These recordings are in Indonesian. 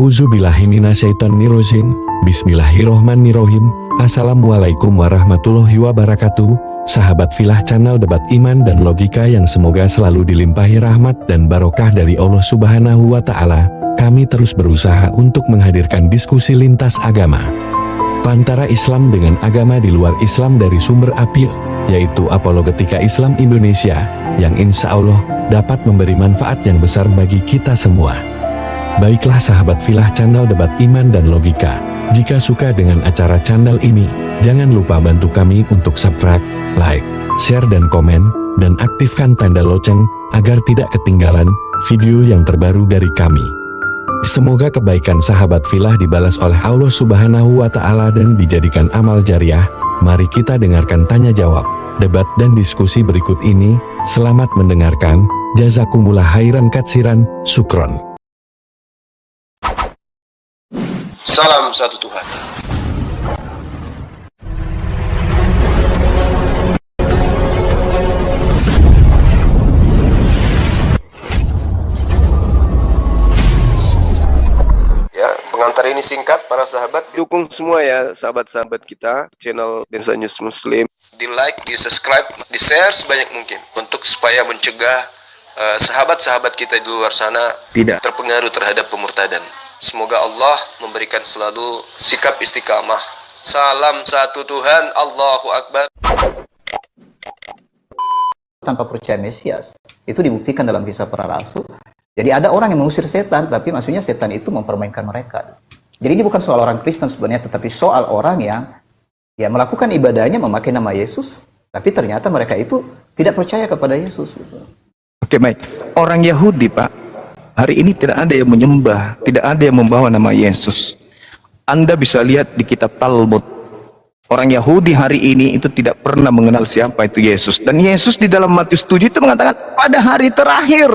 A'udzubillahiminasyaitonirrojim. Bismillahirrohmanirrohim. Assalamualaikum warahmatullahi wabarakatuh. Sahabat Filah Channel Debat Iman dan Logika yang semoga selalu dilimpahi rahmat dan barokah dari Allah Subhanahu wa Ta'ala. Kami terus berusaha untuk menghadirkan diskusi lintas agama antara Islam dengan agama di luar Islam dari sumber APIL, yaitu Apologetika Islam Indonesia, yang insya Allah dapat memberi manfaat yang besar bagi kita semua. Baiklah sahabat Filah Channel Debat Iman dan Logika, jika suka dengan acara channel ini, jangan lupa bantu kami untuk subscribe, like, share dan komen, dan aktifkan tanda lonceng agar tidak ketinggalan video yang terbaru dari kami. Semoga kebaikan sahabat Filah dibalas oleh Allah Subhanahu wa Ta'ala dan dijadikan amal jariah. Mari kita dengarkan tanya jawab, debat dan diskusi berikut ini. Selamat mendengarkan. Jazakumullah khairan katsiran, syukron. Salam satu Tuhan. Ya, pengantar ini singkat para sahabat. Dukung semua ya sahabat-sahabat kita channel Densa News Muslim. Di like, di subscribe, di share sebanyak mungkin untuk supaya mencegah sahabat-sahabat kita di luar sana tidak terpengaruh terhadap pemurtadan. Semoga Allah memberikan selalu sikap istiqamah. Salam satu Tuhan, Allahu Akbar. Tanpa percaya Mesias, itu dibuktikan dalam kisah para rasul. Jadi ada orang yang mengusir setan, tapi maksudnya setan itu mempermainkan mereka. Jadi ini bukan soal orang Kristen sebenarnya, tetapi soal orang yang melakukan ibadahnya memakai nama Yesus, tapi ternyata mereka itu tidak percaya kepada Yesus. Oke, baik. Orang Yahudi, Pak, hari ini tidak ada yang menyembah, tidak ada yang membawa nama Yesus. Anda bisa lihat di kitab Talmud. Orang Yahudi hari ini itu tidak pernah mengenal siapa itu Yesus. Dan Yesus di dalam Matius 7 itu mengatakan pada hari terakhir.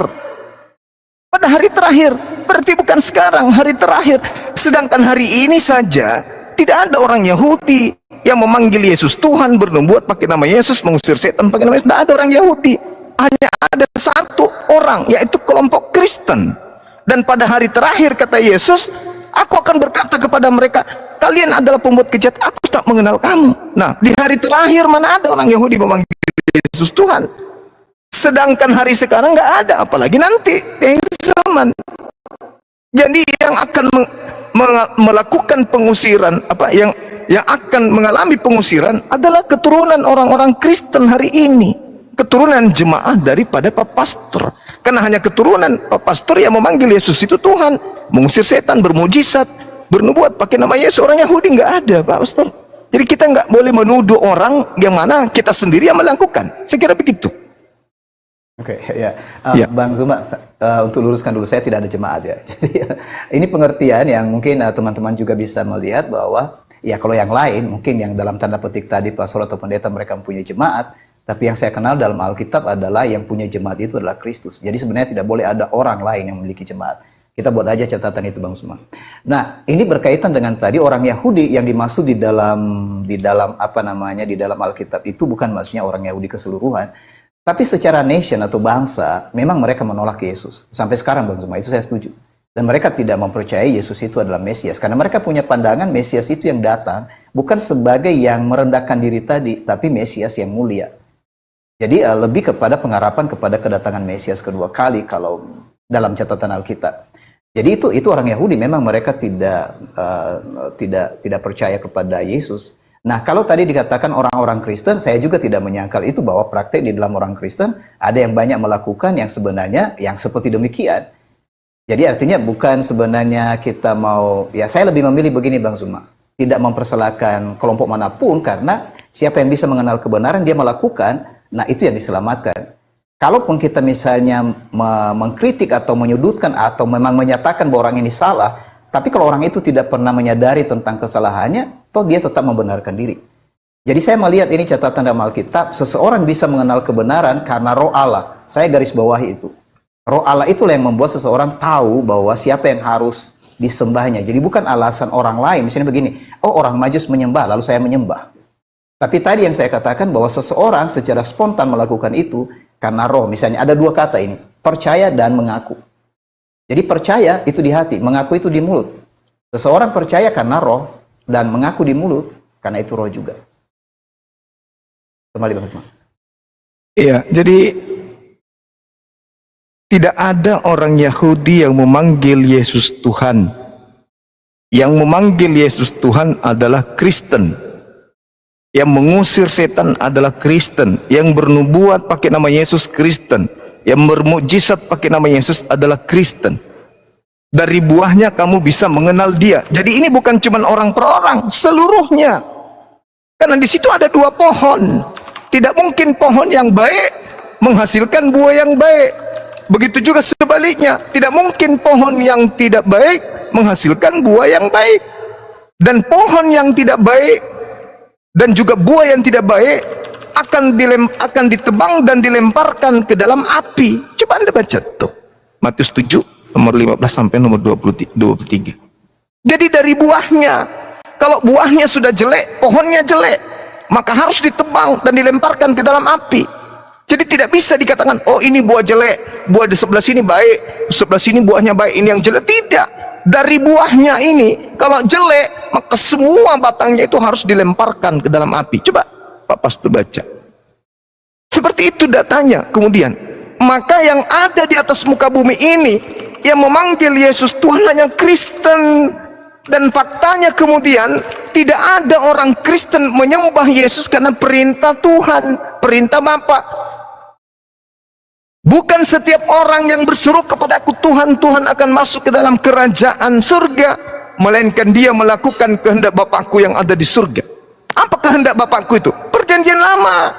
Pada hari terakhir. Berarti bukan sekarang, hari terakhir. Sedangkan hari ini saja tidak ada orang Yahudi yang memanggil Yesus Tuhan, bernubuat pakai nama Yesus, mengusir setan pakai nama Yesus. Tidak ada orang Yahudi. Hanya ada satu orang, yaitu kelompok Kristen. Dan pada hari terakhir kata Yesus, aku akan berkata kepada mereka, kalian adalah pembuat kejahatan, aku tak mengenal kamu. Nah, di hari terakhir mana ada orang Yahudi memanggil Yesus Tuhan? Sedangkan hari sekarang nggak ada, apalagi nanti di akhir zaman. Jadi yang akan melakukan pengusiran, yang akan mengalami pengusiran adalah keturunan orang-orang Kristen hari ini. Keturunan jemaah daripada Pak Pastor. Karena hanya keturunan Pak Pastor yang memanggil Yesus itu Tuhan, mengusir setan, bermujizat, bernubuat pakai nama Yesus. Orang Yahudi nggak ada, Pak Pastor. Jadi kita nggak boleh menuduh orang yang mana kita sendiri yang melakukan. Saya kira begitu. Oke, ya. Bang Zuma, untuk luruskan dulu, saya tidak ada jemaat ya. Jadi ini pengertian yang mungkin teman-teman juga bisa melihat bahwa ya kalau yang lain mungkin yang dalam tanda petik tadi pastor atau pendeta mereka mempunyai jemaat. Tapi yang saya kenal dalam Alkitab adalah yang punya jemaat itu adalah Kristus. Jadi sebenarnya tidak boleh ada orang lain yang memiliki jemaat. Kita buat aja catatan itu, Bang Suma. Nah, ini berkaitan dengan tadi orang Yahudi yang dimaksud di dalam Alkitab itu bukan maksudnya orang Yahudi keseluruhan, tapi secara nation atau bangsa memang mereka menolak Yesus. Sampai sekarang, Bang Suma, itu saya setuju. Dan mereka tidak mempercayai Yesus itu adalah Mesias karena mereka punya pandangan Mesias itu yang datang bukan sebagai yang merendahkan diri tadi, tapi Mesias yang mulia. Jadi lebih kepada pengharapan kepada kedatangan Mesias kedua kali kalau dalam catatan Alkitab. Jadi itu orang Yahudi memang mereka tidak percaya kepada Yesus. Nah, kalau tadi dikatakan orang-orang Kristen, saya juga tidak menyangkal itu bahwa praktek di dalam orang Kristen ada yang banyak melakukan yang sebenarnya yang seperti demikian. Jadi artinya bukan sebenarnya kita mau, ya saya lebih memilih begini Bang Zuma, tidak mempersalahkan kelompok manapun karena siapa yang bisa mengenal kebenaran dia melakukan. Nah, itu yang diselamatkan. Kalaupun kita misalnya mengkritik atau menyudutkan atau memang menyatakan bahwa orang ini salah, tapi kalau orang itu tidak pernah menyadari tentang kesalahannya, toh dia tetap membenarkan diri. Jadi saya melihat ini catatan dalam Alkitab, seseorang bisa mengenal kebenaran karena roh Allah. Saya garis bawahi itu. Roh Allah itulah yang membuat seseorang tahu bahwa siapa yang harus disembahnya. Jadi bukan alasan orang lain. Misalnya begini, oh orang Majus menyembah, lalu saya menyembah. Tapi tadi yang saya katakan bahwa seseorang secara spontan melakukan itu karena roh. Misalnya ada dua kata ini, percaya dan mengaku. Jadi percaya itu di hati, mengaku itu di mulut. Seseorang percaya karena roh dan mengaku di mulut karena itu roh juga. Kembali Bang Hikmah. Iya, jadi tidak ada orang Yahudi yang memanggil Yesus Tuhan. Yang memanggil Yesus Tuhan adalah Kristen. Yang mengusir setan adalah Kristen. Yang bernubuat pakai nama Yesus Kristen. Yang bermukjizat pakai nama Yesus adalah Kristen. Dari buahnya kamu bisa mengenal dia. Jadi ini bukan cuma orang per orang, seluruhnya. Karena di situ ada dua pohon. Tidak mungkin pohon yang baik menghasilkan buah yang baik. Begitu juga sebaliknya, tidak mungkin pohon yang tidak baik menghasilkan buah yang baik. Dan pohon yang tidak baik dan juga buah yang tidak baik akan ditebang dan dilemparkan ke dalam api. Coba Anda baca tuh. Matius 7 nomor 15 sampai nomor 23. Jadi dari buahnya. Kalau buahnya sudah jelek, pohonnya jelek, maka harus ditebang dan dilemparkan ke dalam api. Jadi tidak bisa dikatakan, oh ini buah jelek, buah di sebelah sini baik, sebelah sini buahnya baik, ini yang jelek. Tidak. Dari buahnya ini, kalau jelek, maka semua batangnya itu harus dilemparkan ke dalam api. Coba Pak Pastor baca. Seperti itu datanya. Kemudian, maka yang ada di atas muka bumi ini, yang memanggil Yesus Tuhan hanya Kristen. Dan faktanya kemudian, tidak ada orang Kristen menyembah Yesus karena perintah Tuhan, perintah Bapa. Bukan setiap orang yang berseru kepada aku Tuhan, Tuhan akan masuk ke dalam kerajaan surga, melainkan dia melakukan kehendak Bapakku yang ada di surga. Apa kehendak Bapakku itu? Perjanjian lama.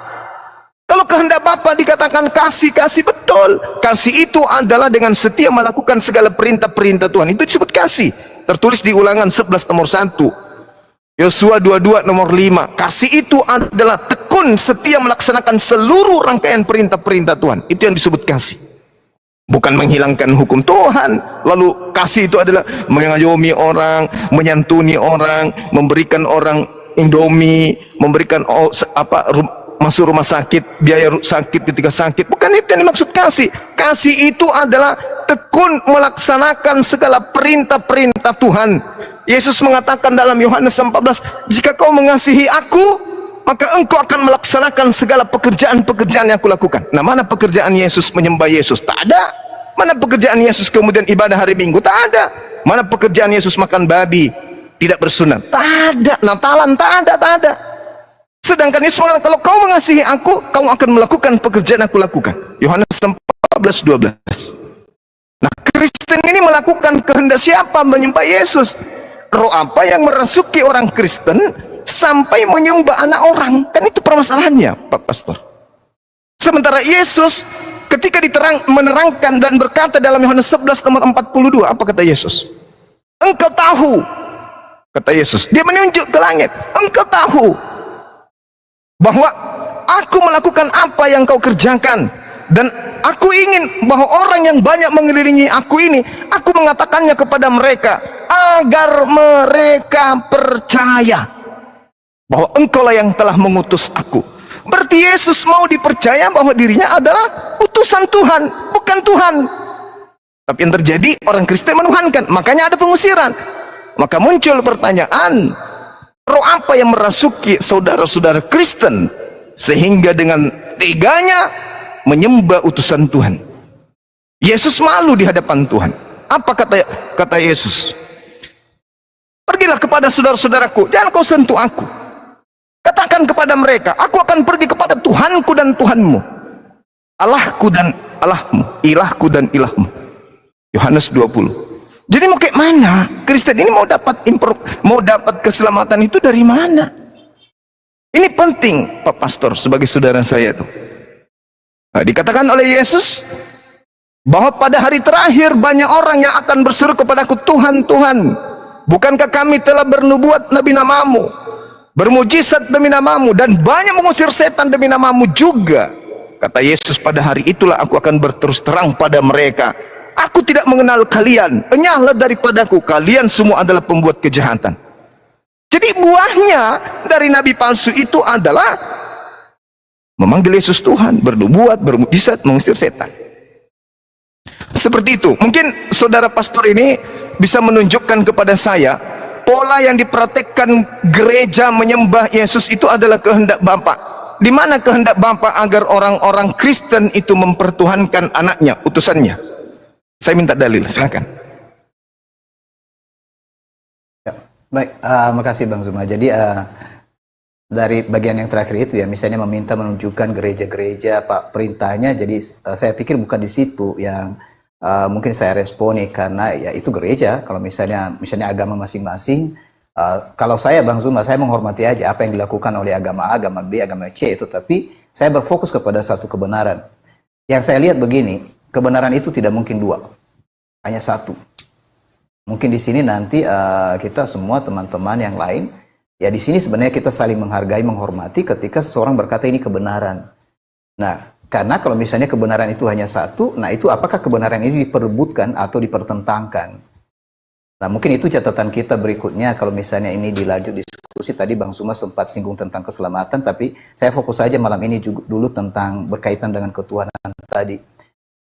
Kalau kehendak Bapa dikatakan kasih, kasih betul. Kasih itu adalah dengan setia melakukan segala perintah-perintah Tuhan. Itu disebut kasih. Tertulis di Ulangan 11 nomor 1. Yosua 22 nomor 5. Kasih itu adalah tekun setia melaksanakan seluruh rangkaian perintah-perintah Tuhan. Itu yang disebut kasih. Bukan menghilangkan hukum Tuhan. Lalu kasih itu adalah mengayomi orang, menyantuni orang, memberikan orang Indomie, memberikan masuk rumah sakit, biaya sakit ketika sakit. Bukan itu yang dimaksud kasih. Kasih itu adalah tekun melaksanakan segala perintah-perintah Tuhan. Yesus mengatakan dalam Yohanes 14, jika kau mengasihi aku, maka engkau akan melaksanakan segala pekerjaan-pekerjaan yang aku lakukan. Nah, mana pekerjaan Yesus menyembah Yesus? Tak ada. Mana pekerjaan Yesus kemudian ibadah hari Minggu? Tak ada. Mana pekerjaan Yesus makan babi, tidak bersunat? Tak ada. Natalan? Tak ada, tak ada. Sedangkan Yesus mengatakan, kalau kau mengasihi aku, kamu akan melakukan pekerjaan yang aku lakukan. Yohanes 14:12. Nah, Kristen ini melakukan kehendak siapa? Menyembah Yesus. Roh apa yang merasuki orang Kristen sampai menyembah anak orang? Kan itu permasalahannya, Pak Pastor. Sementara Yesus ketika menerangkan dan berkata dalam Yohanes 11 nomor 42, apa kata Yesus? Engkau tahu, kata Yesus. Dia menunjuk ke langit. Engkau tahu bahwa aku melakukan apa yang kau kerjakan. Dan aku ingin bahwa orang yang banyak mengelilingi aku ini, aku mengatakannya kepada mereka agar mereka percaya bahwa engkaulah yang telah mengutus aku. Berarti Yesus mau dipercaya bahwa dirinya adalah utusan Tuhan, bukan Tuhan. Tapi yang terjadi, orang Kristen menuhankan, makanya ada pengusiran. Maka muncul pertanyaan, roh apa yang merasuki saudara-saudara Kristen sehingga dengan teganya menyembah utusan Tuhan? Yesus malu di hadapan Tuhan. Apa kata Yesus? Pergilah kepada saudara-saudaraku, jangan kau sentuh aku. Katakan kepada mereka, aku akan pergi kepada Tuhanku dan Tuhanmu, Allahku dan Allahmu, ilahku dan ilahmu. Yohanes 20. Jadi mau kayak mana? Kristen ini mau dapat keselamatan itu dari mana? Ini penting, Pak Pastor, sebagai saudara saya tuh. Nah, dikatakan oleh Yesus bahwa pada hari terakhir banyak orang yang akan berseru kepadaku, Tuhan, Tuhan, bukankah kami telah bernubuat demi namamu, bermujizat demi namamu, dan banyak mengusir setan demi namamu juga? Kata Yesus, pada hari itulah aku akan berterus terang pada mereka, aku tidak mengenal kalian, enyahlah daripadaku, kalian semua adalah pembuat kejahatan. Jadi buahnya dari nabi palsu itu adalah memanggil Yesus Tuhan, bernubuat, bermukjizat, mengusir setan. Seperti itu. Mungkin saudara pastor ini bisa menunjukkan kepada saya pola yang dipraktekkan gereja menyembah Yesus itu adalah kehendak Bapa. Di mana kehendak Bapa agar orang-orang Kristen itu mempertuhankan anaknya, utusannya? Saya minta dalil, silakan. Ya, baik, makasih Bang Zuma. Jadi dari bagian yang terakhir itu ya, misalnya meminta menunjukkan gereja-gereja Pak perintahnya, jadi saya pikir bukan di situ yang mungkin saya responi, karena ya itu gereja. Kalau misalnya agama masing-masing, kalau saya Bang Zuma, saya menghormati aja apa yang dilakukan oleh agama A, agama B, agama C itu, tapi saya berfokus kepada satu kebenaran. Yang saya lihat begini, kebenaran itu tidak mungkin dua, hanya satu. Mungkin di sini nanti kita semua teman-teman yang lain, ya di sini sebenarnya kita saling menghargai, menghormati ketika seseorang berkata ini kebenaran. Nah, karena kalau misalnya kebenaran itu hanya satu, nah itu apakah kebenaran ini diperebutkan atau dipertentangkan? Nah, mungkin itu catatan kita berikutnya kalau misalnya ini dilanjut diskusi. Tadi Bang Zuma sempat singgung tentang keselamatan, tapi saya fokus saja malam ini juga dulu tentang berkaitan dengan ketuhanan tadi.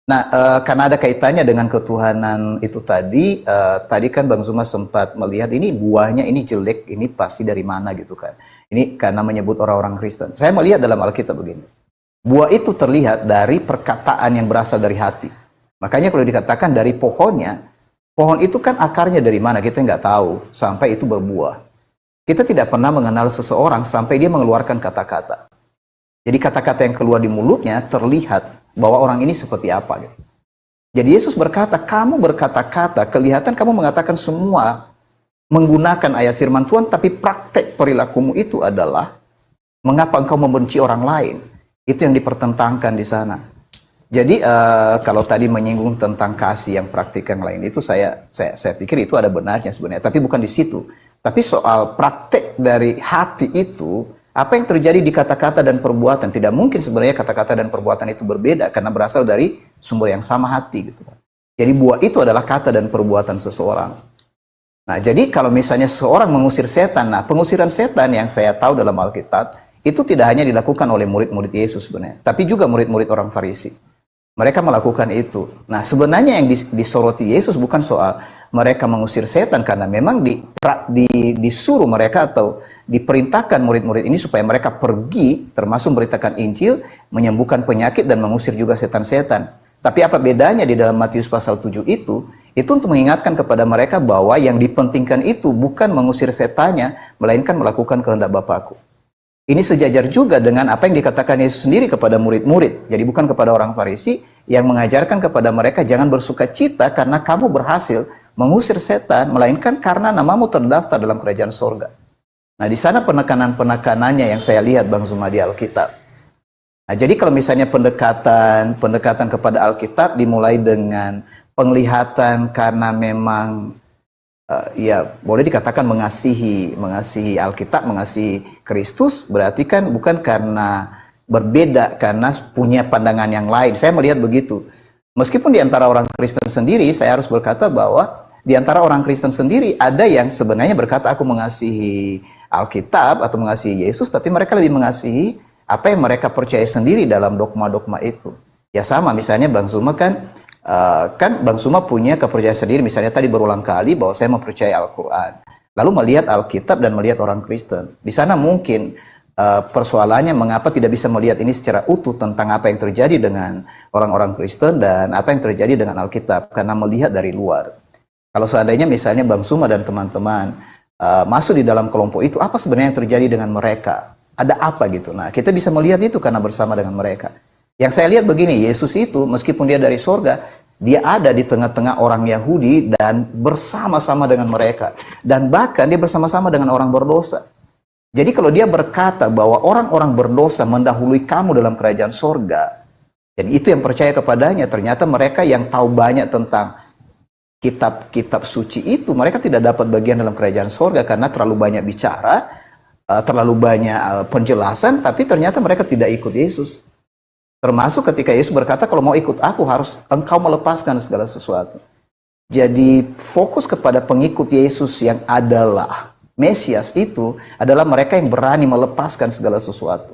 Nah, karena ada kaitannya dengan ketuhanan itu tadi, tadi kan Bang Zuma sempat melihat ini buahnya ini jelek, ini pasti dari mana gitu kan. Ini karena menyebut orang-orang Kristen. Saya melihat dalam Alkitab begini. Buah itu terlihat dari perkataan yang berasal dari hati. Makanya kalau dikatakan dari pohonnya, pohon itu kan akarnya dari mana kita nggak tahu sampai itu berbuah. Kita tidak pernah mengenal seseorang sampai dia mengeluarkan kata-kata. Jadi kata-kata yang keluar di mulutnya terlihat bahwa orang ini seperti apa gitu. Jadi Yesus berkata, kamu berkata-kata, kelihatan kamu mengatakan semua menggunakan ayat firman Tuhan, tapi praktek perilakumu itu adalah mengapa engkau membenci orang lain. Itu yang dipertentangkan di sana. Jadi kalau tadi menyinggung tentang kasih yang praktik yang lain itu saya pikir itu ada benarnya sebenarnya, tapi bukan di situ. Tapi soal praktek dari hati itu, apa yang terjadi di kata-kata dan perbuatan, tidak mungkin sebenarnya kata-kata dan perbuatan itu berbeda karena berasal dari sumber yang sama, hati gitu. Jadi buah itu adalah kata dan perbuatan seseorang. Nah, jadi kalau misalnya seseorang mengusir setan, nah pengusiran setan yang saya tahu dalam Alkitab itu tidak hanya dilakukan oleh murid-murid Yesus sebenarnya, tapi juga murid-murid orang Farisi. Mereka melakukan itu. Nah, sebenarnya yang disoroti Yesus bukan soal mereka mengusir setan, karena memang disuruh mereka atau diperintahkan murid-murid ini supaya mereka pergi, termasuk memberitakan Injil, menyembuhkan penyakit dan mengusir juga setan-setan. Tapi apa bedanya di dalam Matius pasal 7 itu untuk mengingatkan kepada mereka bahwa yang dipentingkan itu bukan mengusir setannya, melainkan melakukan kehendak Bapakku. Ini sejajar juga dengan apa yang dikatakan Yesus sendiri kepada murid-murid. Jadi bukan kepada orang Farisi yang mengajarkan kepada mereka jangan bersuka cita karena kamu berhasil mengusir setan, melainkan karena namamu terdaftar dalam kerajaan sorga. Nah, di sana penekanan-penekanannya yang saya lihat Bang Zuma di Alkitab. Nah, jadi kalau misalnya pendekatan kepada Alkitab dimulai dengan penglihatan karena memang ya boleh dikatakan mengasihi Alkitab, mengasihi Kristus, berarti kan bukan karena berbeda, karena punya pandangan yang lain. Saya melihat begitu. Meskipun di antara orang Kristen sendiri, saya harus berkata bahwa di antara orang Kristen sendiri ada yang sebenarnya berkata aku mengasihi Alkitab atau mengasihi Yesus, tapi mereka lebih mengasihi apa yang mereka percaya sendiri dalam dogma-dogma itu. Ya sama, misalnya Bang Zuma kan Bang Zuma punya kepercayaan sendiri, misalnya tadi berulang kali bahwa saya mempercayai Al-Quran, lalu melihat Alkitab dan melihat orang Kristen. Di sana mungkin persoalannya mengapa tidak bisa melihat ini secara utuh tentang apa yang terjadi dengan orang-orang Kristen dan apa yang terjadi dengan Alkitab, karena melihat dari luar. Kalau seandainya misalnya Bang Zuma dan teman-teman masuk di dalam kelompok itu, apa sebenarnya yang terjadi dengan mereka? Ada apa gitu? Nah, kita bisa melihat itu karena bersama dengan mereka. Yang saya lihat begini, Yesus itu meskipun dia dari sorga, dia ada di tengah-tengah orang Yahudi dan bersama-sama dengan mereka. Dan bahkan dia bersama-sama dengan orang berdosa. Jadi kalau dia berkata bahwa orang-orang berdosa mendahului kamu dalam kerajaan sorga, dan itu yang percaya kepadanya, ternyata mereka yang tahu banyak tentang kitab-kitab suci itu, mereka tidak dapat bagian dalam kerajaan sorga karena terlalu banyak bicara, terlalu banyak penjelasan, tapi ternyata mereka tidak ikut Yesus. Termasuk ketika Yesus berkata, kalau mau ikut aku harus engkau melepaskan segala sesuatu. Jadi fokus kepada pengikut Yesus yang adalah Mesias itu adalah mereka yang berani melepaskan segala sesuatu.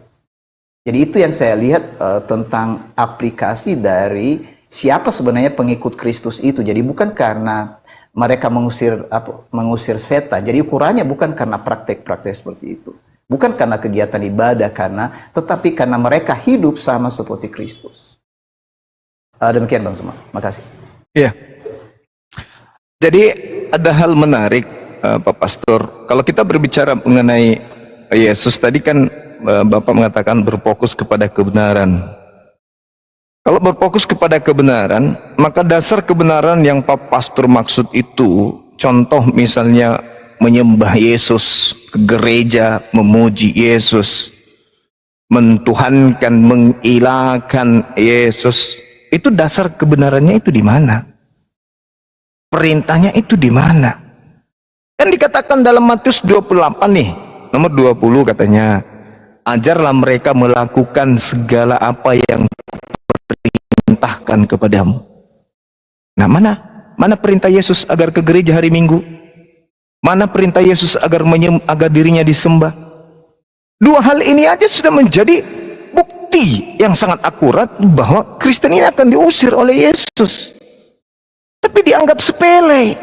Jadi itu yang saya lihat tentang aplikasi dari siapa sebenarnya pengikut Kristus itu. Jadi bukan karena mereka mengusir setan. Jadi ukurannya bukan karena praktek-praktek seperti itu. Bukan karena kegiatan ibadah, tetapi karena mereka hidup sama seperti Kristus. Demikian Bang Zuma. Makasih. Iya. Jadi ada hal menarik, Pak Pastor. Kalau kita berbicara mengenai Yesus tadi kan Bapak mengatakan berfokus kepada kebenaran. Kalau berfokus kepada kebenaran, maka dasar kebenaran yang Pak Pastor maksud itu, contoh misalnya menyembah Yesus, ke gereja, memuji Yesus, mentuhankan, mengilahkan Yesus, itu dasar kebenarannya itu di mana? Perintahnya itu di mana? Kan dikatakan dalam Matius 28 nih, nomor 20 katanya, ajarlah mereka melakukan segala apa yang perintahkan kepadamu. Nah, mana perintah Yesus agar ke gereja hari Minggu? Mana perintah Yesus agar dirinya disembah? Dua hal ini aja sudah menjadi bukti yang sangat akurat bahwa Kristen ini akan diusir oleh Yesus. Tapi dianggap sepele.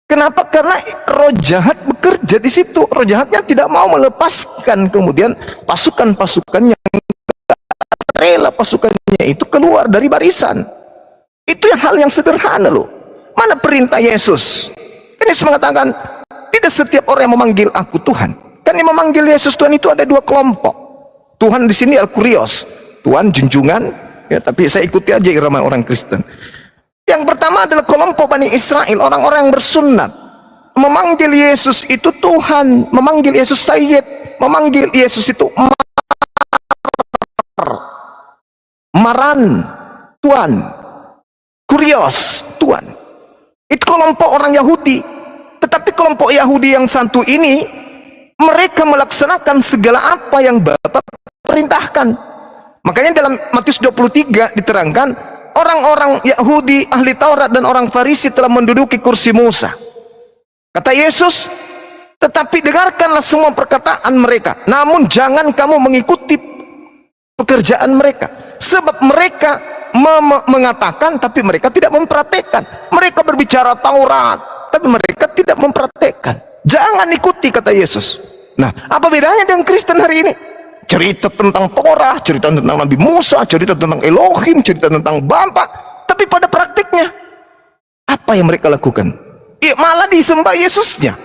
Kenapa? Karena roh jahat bekerja di situ. Roh jahatnya tidak mau melepaskan kemudian pasukan-pasukan yang rela pasukannya itu keluar dari barisan. Itu hal yang sederhana loh. Mana perintah Yesus? Kan Yesus mengatakan, tidak setiap orang yang memanggil aku Tuhan. Kan yang memanggil Yesus Tuhan itu ada dua kelompok. Tuhan di sini Al-Kurios, Tuhan junjungan, ya, tapi saya ikuti aja irama orang Kristen. Yang pertama adalah kelompok Bani Israel, orang-orang yang bersunat. Memanggil Yesus itu Tuhan, memanggil Yesus Sayyid, memanggil Yesus itu Maran, Tuhan, Kurios, Tuhan. Itu kelompok orang Yahudi. Tetapi kelompok Yahudi yang satu ini, mereka melaksanakan segala apa yang Bapa perintahkan. Makanya dalam Matius 23 diterangkan, orang-orang Yahudi, ahli Taurat dan orang Farisi telah menduduki kursi Musa. Kata Yesus, tetapi dengarkanlah semua perkataan mereka, namun jangan kamu mengikuti pekerjaan mereka. Sebab mereka mengatakan tapi mereka tidak mempraktekkan. Mereka berbicara Taurat tapi mereka tidak mempraktekkan. Jangan ikuti, kata Yesus. Nah, apa bedanya dengan Kristen hari ini? Cerita tentang Torah, cerita tentang Nabi Musa, cerita tentang Elohim, cerita tentang Bapa, tapi pada praktiknya apa yang mereka lakukan? Malah disembah Yesusnya,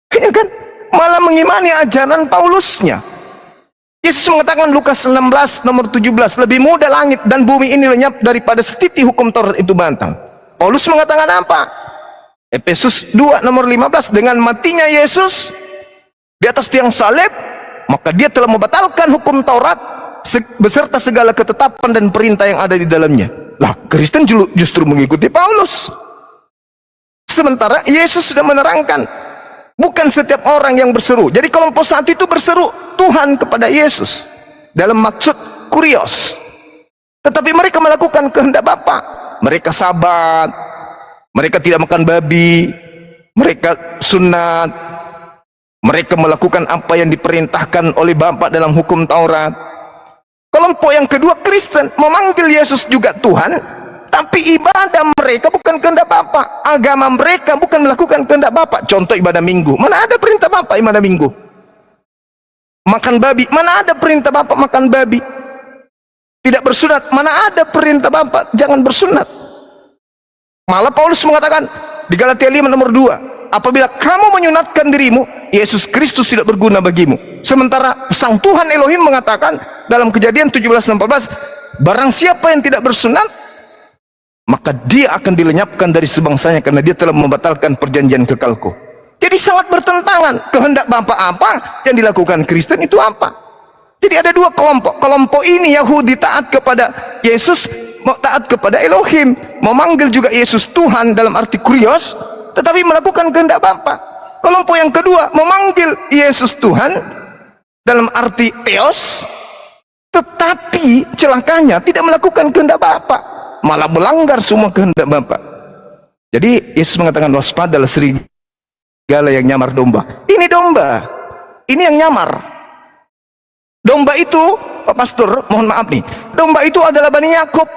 ya kan? Malah mengimani ajaran Paulusnya. Yesus mengatakan Lukas 16 nomor 17, lebih mudah langit dan bumi ini lenyap daripada setiti hukum Taurat itu bantang. Paulus mengatakan apa? Efesus 2 nomor 15, dengan matinya Yesus di atas tiang salib, maka dia telah membatalkan hukum Taurat beserta segala ketetapan dan perintah yang ada di dalamnya. Lah, Kristen justru mengikuti Paulus. Sementara Yesus sudah menerangkan, bukan setiap orang yang berseru. Jadi kelompok satu itu berseru Tuhan kepada Yesus dalam maksud kurios. Tetapi mereka melakukan kehendak Bapa. Mereka sabat, mereka tidak makan babi, mereka sunat, mereka melakukan apa yang diperintahkan oleh Bapa dalam hukum Taurat. Kelompok yang kedua Kristen memanggil Yesus juga Tuhan, tapi ibadah mereka bukan kehendak Bapa. Agama mereka bukan melakukan kehendak Bapa. Contoh ibadah Minggu, mana ada perintah Bapa ibadah Minggu? Makan babi, mana ada perintah Bapa makan babi? Tidak bersunat, mana ada perintah Bapa jangan bersunat? Malah Paulus mengatakan di Galatia 5 nomor 2, apabila kamu menyunatkan dirimu, Yesus Kristus tidak berguna bagimu. Sementara Sang Tuhan Elohim mengatakan dalam Kejadian 17:14, barang siapa yang tidak bersunat, maka dia akan dilenyapkan dari sebangsanya karena dia telah membatalkan perjanjian kekalku. Jadi sangat bertentangan. Kehendak Bapa apa, yang dilakukan Kristen itu apa? Jadi ada dua kelompok. Kelompok ini Yahudi taat kepada Yesus, taat kepada Elohim, memanggil juga Yesus Tuhan dalam arti kurios, tetapi melakukan kehendak Bapa. Kelompok yang kedua memanggil Yesus Tuhan dalam arti theos, tetapi celakanya tidak melakukan kehendak Bapa, malah melanggar semua kehendak Bapa. Jadi Yesus mengatakan, waspadalah serigala yang nyamar domba. Ini domba, ini yang nyamar. Domba itu, Pak Pastor, mohon maaf nih, domba itu adalah Bani Yakub.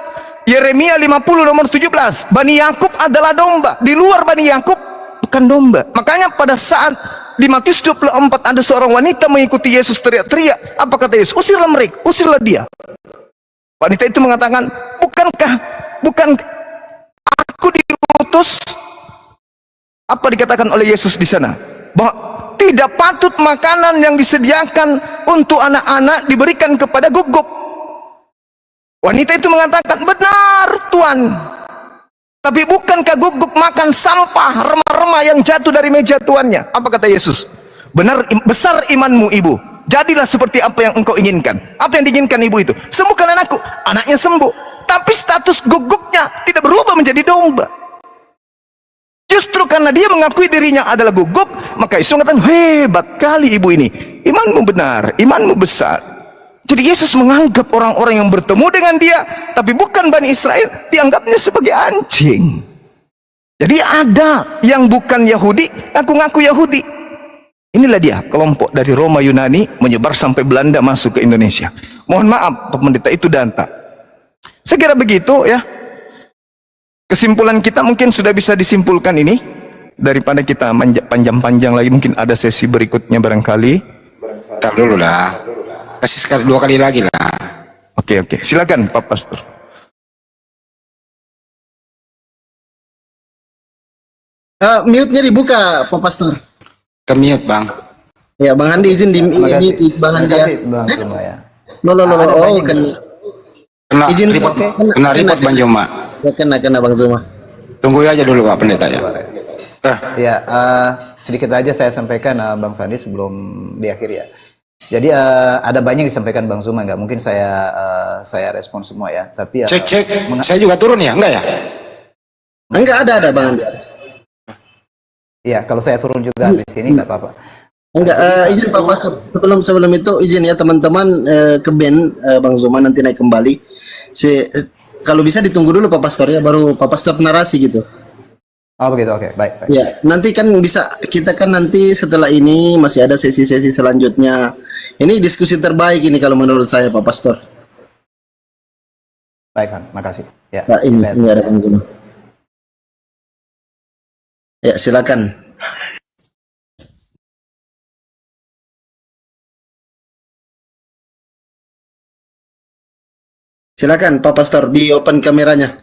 Yeremia 50 nomor 17, Bani Yakub adalah domba, di luar Bani Yakub bukan domba. Makanya pada saat di Matius 24 ada seorang wanita mengikuti Yesus teriak-teriak, apa kata Yesus? Usirlah mereka, usirlah dia. Wanita itu mengatakan, bukan aku diutus, apa dikatakan oleh Yesus di sana? Bahwa tidak patut makanan yang disediakan untuk anak-anak diberikan kepada guguk. Wanita itu mengatakan, benar Tuan, tapi bukankah guguk makan sampah, remah-remah yang jatuh dari meja tuannya? Apa kata Yesus? Benar, besar imanmu ibu, jadilah seperti apa yang engkau inginkan. Apa yang diinginkan ibu itu? Sembuhkan anakku. Anaknya sembuh, tapi status guguknya tidak berubah menjadi domba. Justru karena dia mengakui dirinya adalah guguk, maka Yesus mengatakan, hebat kali ibu ini, imanmu benar, imanmu besar. Jadi Yesus menganggap orang-orang yang bertemu dengan dia, tapi bukan Bani Israel, dianggapnya sebagai anjing. Jadi ada yang bukan Yahudi, ngaku-ngaku Yahudi. Inilah dia kelompok dari Roma Yunani menyebar sampai Belanda masuk ke Indonesia. Mohon maaf, Pak Pendeta, itu data. Saya kira begitu ya. Kesimpulan kita mungkin sudah bisa disimpulkan ini. Daripada kita panjang-panjang lagi, mungkin ada sesi berikutnya barangkali. Bentar dulu lah. Kasih sekali, 2 kali lagi lah. Oke, silakan Pak Pastor. Mute-nya dibuka, Pak Pastor. Ke mute, Bang. Ya, Bang Andi izin di mute Bang Andi ya. Bang Zuma ya. Oh, kan. Izin Kena report Bang Joma. Ya, kena Bang Zuma. Tunggu aja dulu Pak Pendeta ya. Ya, sedikit aja saya sampaikan Bang Fandi sebelum diakhiri ya. Jadi ada banyak yang disampaikan Bang Zuma, nggak mungkin saya respon semua ya. Tapi Cek. Saya juga turun ya, enggak ya? Enggak ada Bang Andi. Iya, kalau saya turun juga di sini nggak apa-apa. Enggak, izin Pak Pastor. Sebelum itu izin ya teman-teman ke band Bang Zuma nanti naik kembali. Kalau bisa ditunggu dulu Pak Pastor ya, baru Pak Pastor narasi gitu. Oh begitu, oke, baik. Ya, nanti kan bisa, kita kan nanti setelah ini masih ada sesi-sesi selanjutnya. Ini diskusi terbaik ini kalau menurut saya Pak Pastor. Baik kan, makasih. Ya, Nah, ini ada Bang Zuma. Ya, silakan. Silakan Pak Pastor, di open kameranya.